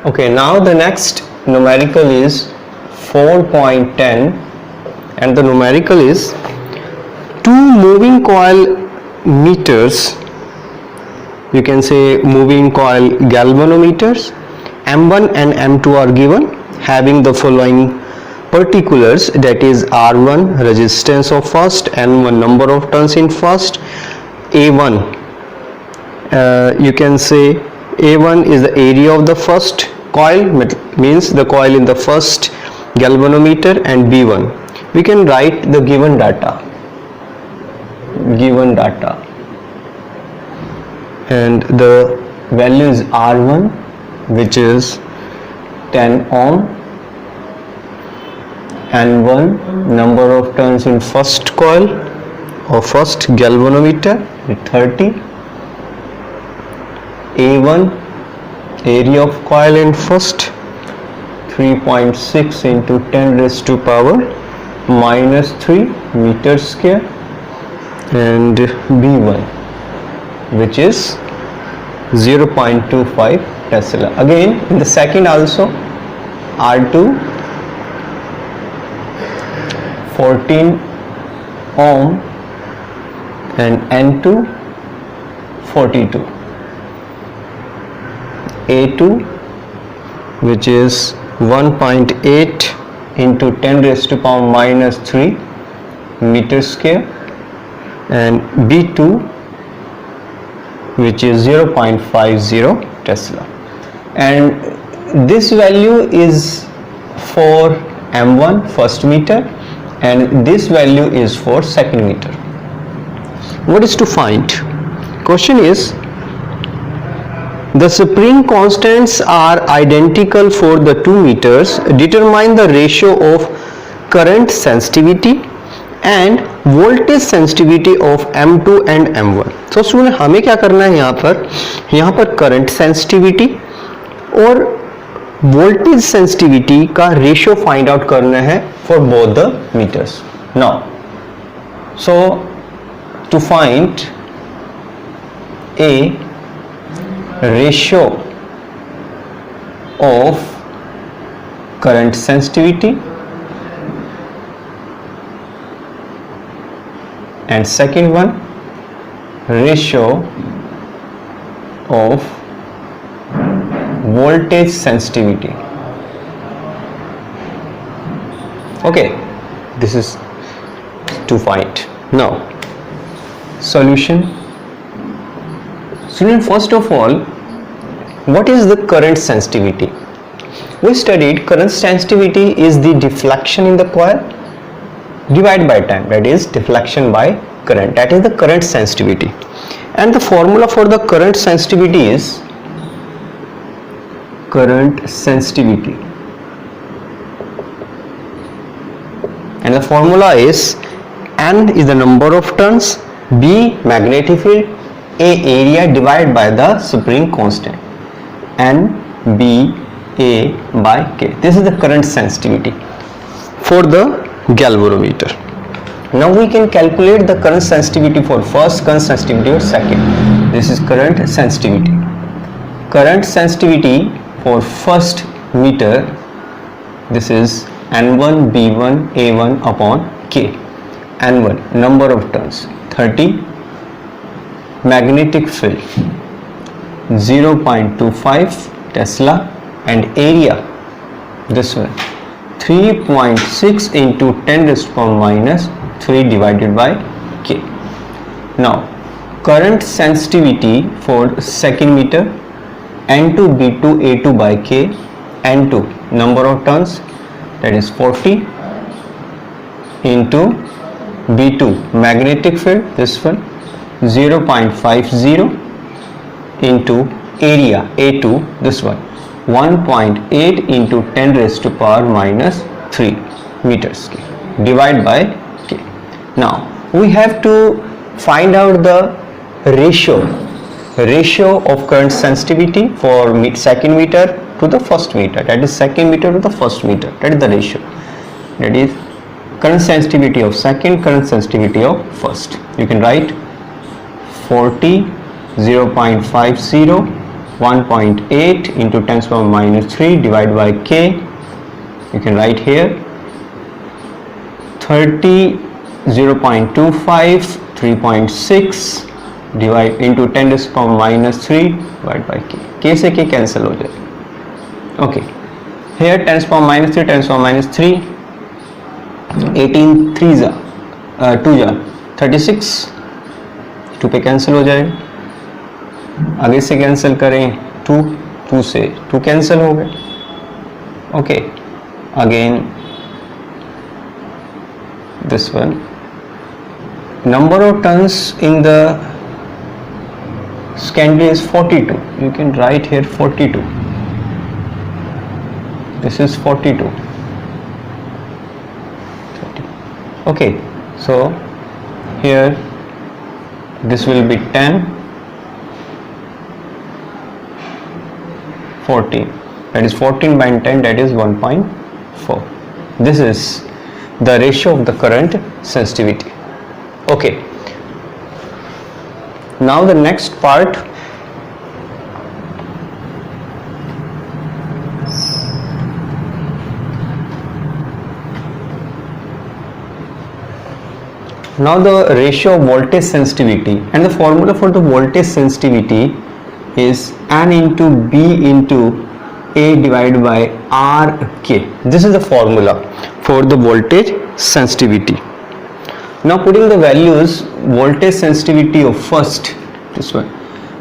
Okay, now the next numerical is 4.10, and the numerical is two moving coil meters, you can say moving coil galvanometers, M1 and M2 are given, having the following particulars, that is R1 resistance of first, N1 number of turns in first, A1 you can say A1 is the area of the first coil, means the coil in the first galvanometer, and B1 we can write the given data, and the value is R1, which is 10 ohm, N1 number of turns in first coil or first galvanometer 30, A1 area of coil in first 3.6 into 10 raised to power minus 3 meter square, and B1 which is 0.25 Tesla. Again in the second also R2 14 ohm and N2 42, A2 which is 1.8 into 10 raised to power minus 3 meter square, and B2 which is 0.50 Tesla, and this value is for M1 first meter and this value is for second meter. What is to find? Question is, the spring constants are identical for the 2 meters. Determine the ratio of current sensitivity and voltage sensitivity of M2 and M1. So student हमें क्या करना है, यहाँ पर current sensitivity और voltage sensitivity का ratio find out करना है for both the meters. Now so to find a ratio of current sensitivity and second one ratio of voltage sensitivity. Okay, this is to find. Now solution. Student, first of all, what is the current sensitivity? We studied current sensitivity is the deflection in the coil divided by time, that is deflection by current, that is the current sensitivity, and the formula for the current sensitivity is current sensitivity, and the formula is N is the number of turns, B magnetic field, A area divided by the spring constant, N B A by K. This is the current sensitivity for the galvanometer. Now we can calculate the current sensitivity for first, current sensitivity for second. This is current sensitivity. Current sensitivity for first meter, this is N1 B1 A1 upon K. N1 number of turns 30, magnetic field 0.25 Tesla, and area this one 3.6 into 10 raised to power minus 3 divided by K. Now current sensitivity for second meter N2 B2 A2 by K, N2 number of turns that is 40 into B2 magnetic field this one 0.50 into area A2 this one 1.8 into 10 raised to power minus 3 meters divided by K. Now we have to find out the ratio of current sensitivity for second meter to the first meter, that is second meter to the first meter, that is the ratio, that is current sensitivity of second, current sensitivity of first. You can write 40 0.50 1.8 into 10 to the power minus 3 divided by k. You can write here 30, 0.25, 3.6 divide into 10 to the power minus 3 divided by k. K से k cancel हो जाए. Okay. Here 10 to the power minus 3, 10 to the power minus 3, 18 3 जा 2 जा 36, 2 पे cancel हो जाए. आगे से कैंसिल करें 2, 2 से 2 कैंसिल हो गए. Okay, again this one, number of turns in the secondary is 42. You can write here 42. This is 42. Okay, so here this will be 10, 14. That is 14 by 10, that is 1.4. This is the ratio of the current sensitivity. Okay, now the next part, now the ratio of voltage sensitivity, and the formula for the voltage sensitivity is N into B into A divided by RK. This is the formula for the voltage sensitivity. Now putting the values, voltage sensitivity of first, this one,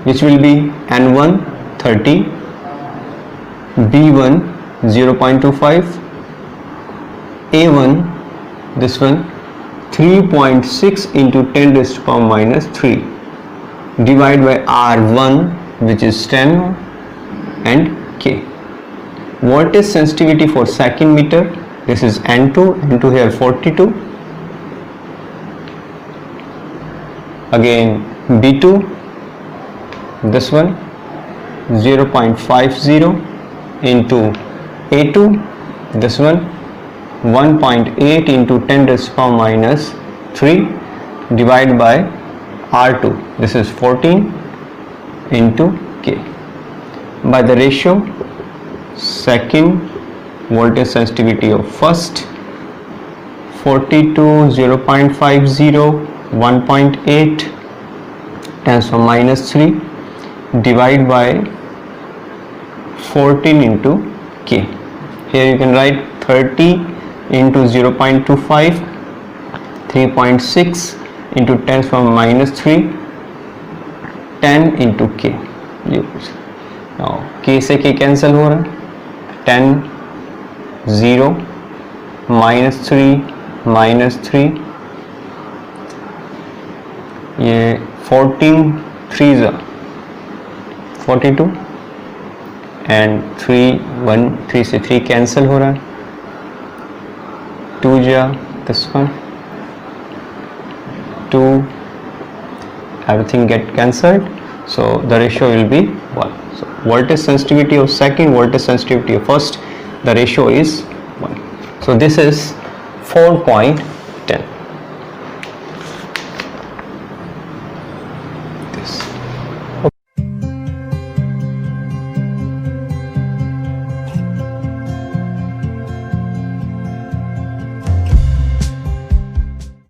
which will be N1 30, B1 0.25, A1, this one 3.6 into 10 raised to the power minus 3 divided by R1, which is 10, and K. Voltage sensitivity for second meter, this is N2, N2 here 42, again B2, this one 0.50 into A2, this one 1.8 into 10 raised to the power minus 3 divided by R2, this is 14 into K. By the ratio, second voltage sensitivity of first 42, 0.50, 1.8 10 to the minus 3 divided by 14 into K. Here you can write 30 into 0.25, 3.6 into 10 to the power minus 3, 10 into K. Now K से K cancel हो रहा है, 10, 0, minus 3, minus 3, ये 14, 3 जा 42, and 3, 1, 3 से 3 cancel हो रहा है, 2 जा this one, 2, everything get cancelled, so the ratio will be 1. So voltage sensitivity of second, voltage sensitivity of first, the ratio is 1. So this is 4.10.